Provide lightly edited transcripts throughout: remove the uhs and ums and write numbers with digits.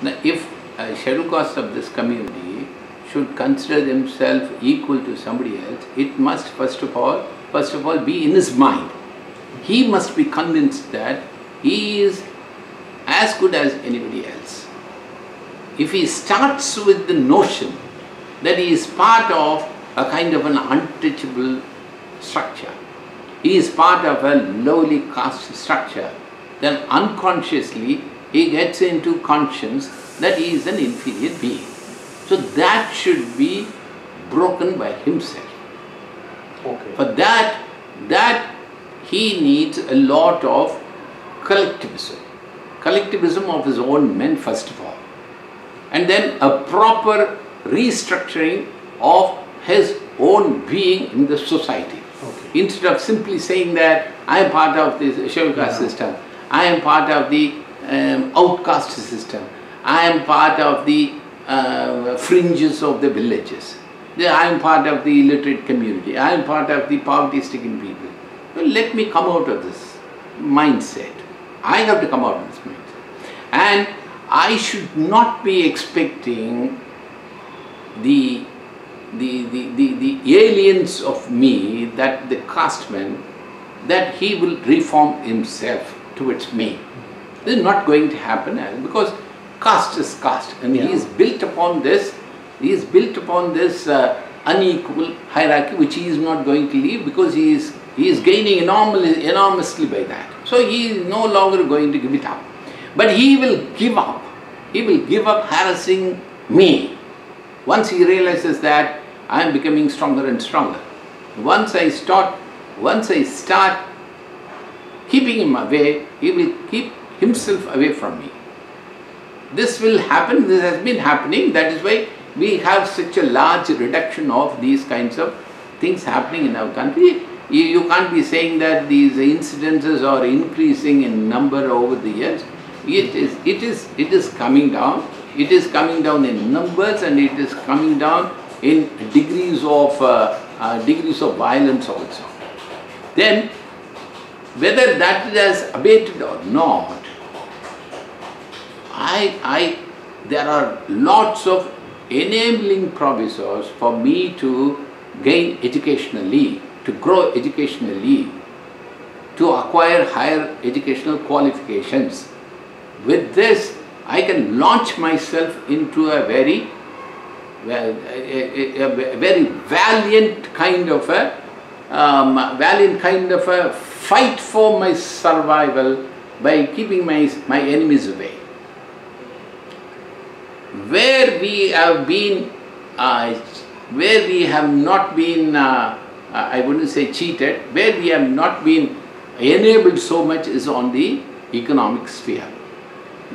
Now, if a scheduled caste of this community should consider themselves equal to somebody else, it must first of all be in his mind. He must be convinced that he is as good as anybody else. If he starts with the notion that he is part of a kind of an untouchable structure, he is part of a lowly caste structure, then unconsciously he gets into conscience that he is an inferior being. So that should be broken by himself. Okay. For that he needs a lot of collectivism. Collectivism of his own men first of all. And then a proper restructuring of his own being in the society. Okay. Instead of simply saying that I am part of this scheduled caste system, I am part of the outcast system, I am part of the fringes of the villages, I am part of the illiterate community, I am part of the poverty-stricken people. Well, let me come out of this mindset. I have to come out of this mindset. And I should not be expecting the aliens of me, that the casteman, that he will reform himself towards me. This is not going to happen, because caste is caste, and he is built upon this. He is built upon this unequal hierarchy, which he is not going to leave, because he is gaining enormously by that. So he is no longer going to give it up. But he will give up. He will give up harassing me. Once he realizes that I am becoming stronger and stronger. Once I start keeping him away, he will keep himself away from me. This will happen, this has been happening, that is why we have such a large reduction of these kinds of things happening in our country. You can't be saying that these incidences are increasing in number over the years. It is coming down. It is coming down in numbers, and it is coming down in degrees of violence also. Then, whether that has abated or not, there are lots of enabling provisos for me to gain educationally, to grow educationally, to acquire higher educational qualifications. With this, I can launch myself into a very valiant kind of a fight for my survival by keeping my enemies away. Where we have not been, I wouldn't say cheated, where we have not been enabled so much is on the economic sphere.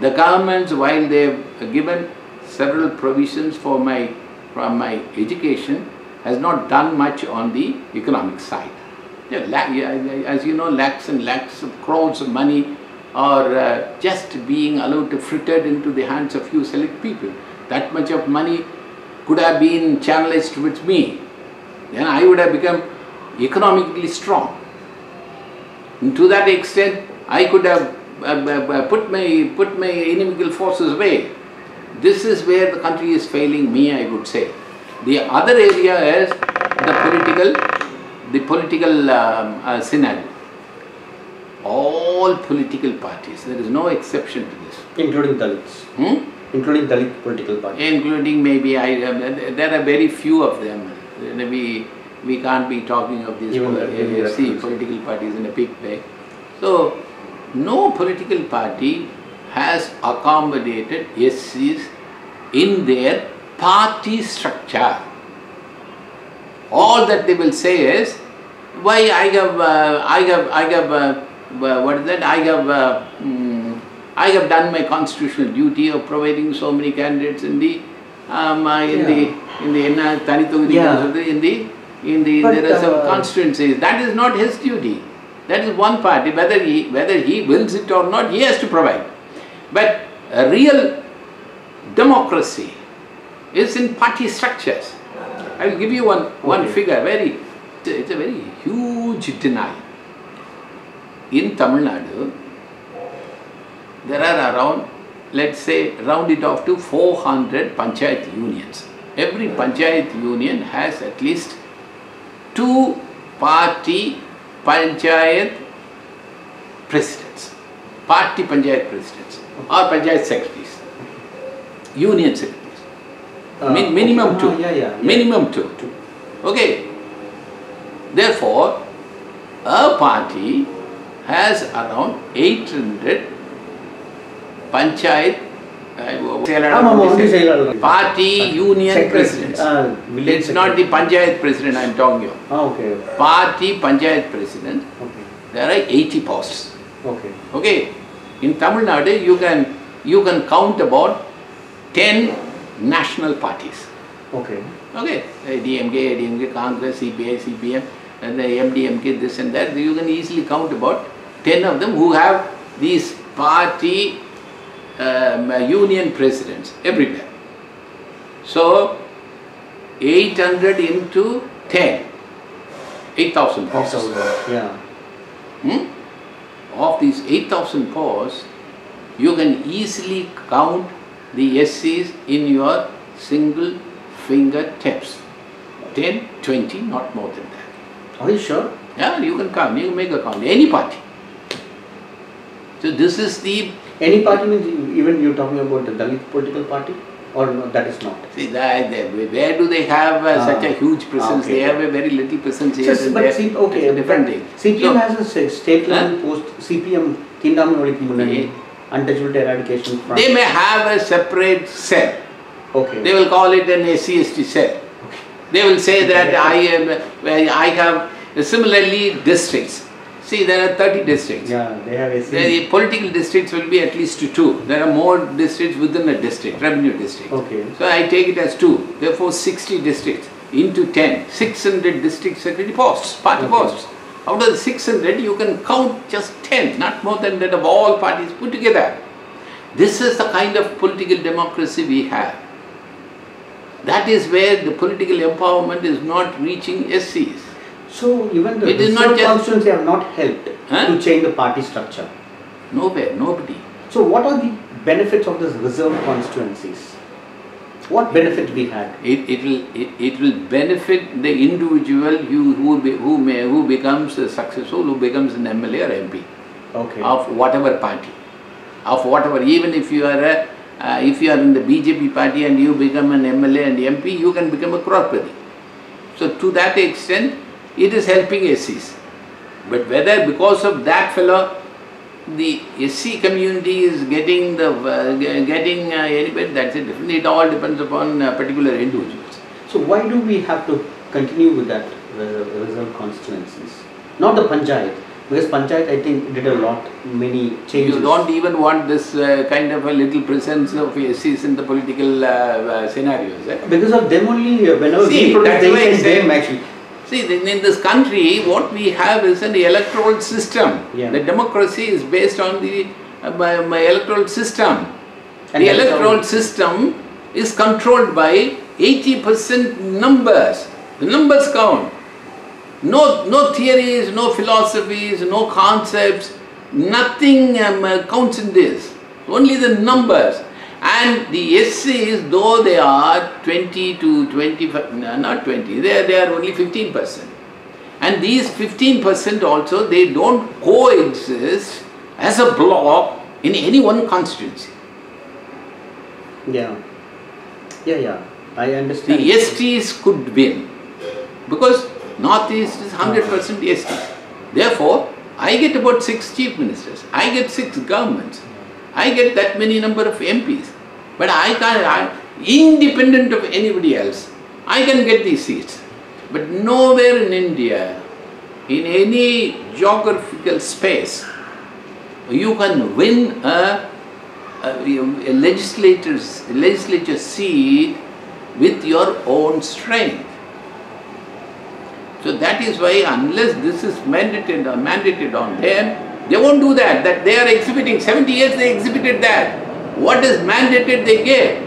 The governments, while they have given several provisions for my education, has not done much on the economic side. As you know, lakhs and lakhs of crores of money are just being allowed to fritter into the hands of few select people. That much of money could have been channelized towards me. Then I would have become economically strong. And to that extent, I could have put my inimical forces away. This is where the country is failing me, I would say. The other area is the political scenario. All political parties, there is no exception to this. Including Dalits? Including Dalit political parties? Including maybe, there are very few of them. We can't be talking of these political parties in a big way. So, no political party has accommodated SCs in their party structure. All that they will say is, why I have done my constitutional duty of providing so many candidates in the there are some constituencies. That is not his duty. That is one party. Whether he wills it or not, he has to provide. But a real democracy is in party structures. I will give you one figure. It's a very huge denial. In Tamil Nadu, there are around let's say, round it off to 400 panchayat unions. Every panchayat union has at least 2 party panchayat presidents, party panchayat presidents or panchayat secretaries, union secretaries. Minimum 2. Minimum 2. Okay. Therefore, a party has around 800 panchayat party union presidents. It's not the panchayat president I am talking of. Party panchayat president. There are 80 posts. Okay. In Tamil Nadu, you can count about 10 national parties. Okay. DMK, Congress, CPI, CPM, and the MDMK, this and that. You can easily count about 10 of them who have these party union presidents everywhere. So 800 into 10, 8,000 posts. Of these 8,000 posts, you can easily count the SCs in your single finger tips. 10, 20, not more than that. Are you sure? Yeah, you can count, you can make a count, any party. So this is the... Any party means, even you're talking about the Dalit political party? Or no, that is not? See, where do they have such a huge presence? They have a very little presence here and but there. Okay, it's a different thing. CPM has a state level post, CPM, Tindamani Munani, Untouchability Eradication Front. They may have a separate cell. Okay. They will call it an SC/ST cell. Okay. They will say that I have similarly districts. See, there are 30 districts. Yeah, they have SC. The political districts will be at least 2. There are more districts within a district, revenue district. Okay. So I take it as 2. Therefore 60 districts into 10, 600 district secretary posts, party posts. Out of the 600, you can count just 10, not more than that, of all parties put together. This is the kind of political democracy we have. That is where the political empowerment is not reaching SCs. So even the reserve constituency have not helped to change the party structure? Nowhere, nobody. So what are the benefits of these reserve constituencies? What benefit we had? It will benefit the individual who becomes successful, who becomes an MLA or MP. Okay. Of whatever party, of whatever. Even if you are in the BJP party and you become an MLA and MP, you can become a crorepati. So to that extent, it is helping SCs. But whether because of that fellow, the SC community is getting anybody, that's it. It all depends upon particular individuals. So why do we have to continue with that reserve constituencies? Not the panchayat, because panchayat I think did a lot, many changes. You don't even want this kind of a little presence of SCs in the political scenarios. Because of them only, whenever we protest, they say them actually. See, in this country, what we have is an electoral system. Yeah. The democracy is based on the electoral system. And the electoral system is controlled by 80% numbers. The numbers count. No theories, no philosophies, no concepts, nothing counts in this. Only the numbers. And the SCs, though they are 20 to 25, not 20, they are only 15%. And these 15% also, they don't coexist as a block in any one constituency. Yeah, I understand. The STs could win because Northeast is 100% STs. Therefore, I get about 6 chief ministers, I get 6 governments. I get that many number of MPs, but I can't, independent of anybody else, I can get these seats. But nowhere in India, in any geographical space, you can win a legislature seat with your own strength. So that is why unless this is mandated on them, they won't do that. That they are exhibiting. 70 years they exhibited that. What is mandated they gave?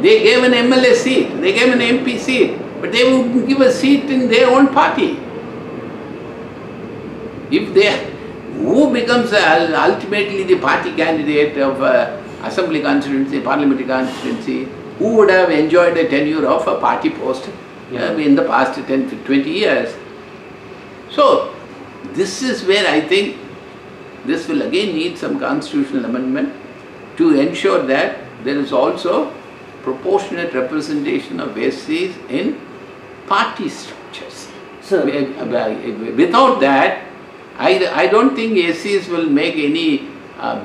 They gave an MLA seat, they gave an MP seat, but they wouldn't give a seat in their own party. If they, who becomes ultimately the party candidate of assembly constituency, parliamentary constituency, who would have enjoyed a tenure of a party post in the past 10 to 20 years. So, this is where I think this will again need some constitutional amendment to ensure that there is also proportionate representation of SCs in party structures. Sir, without that, I don't think SCs will make any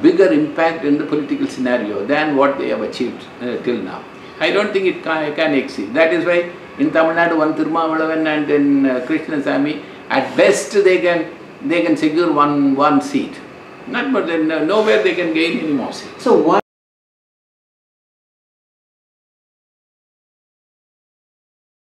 bigger impact in the political scenario than what they have achieved till now. I don't think it can exceed. That is why in Tamil Nadu, one Thirumavalavan and in Krishnasamy, at best they can secure one seat. Not, but then nowhere they can gain any more seats. So why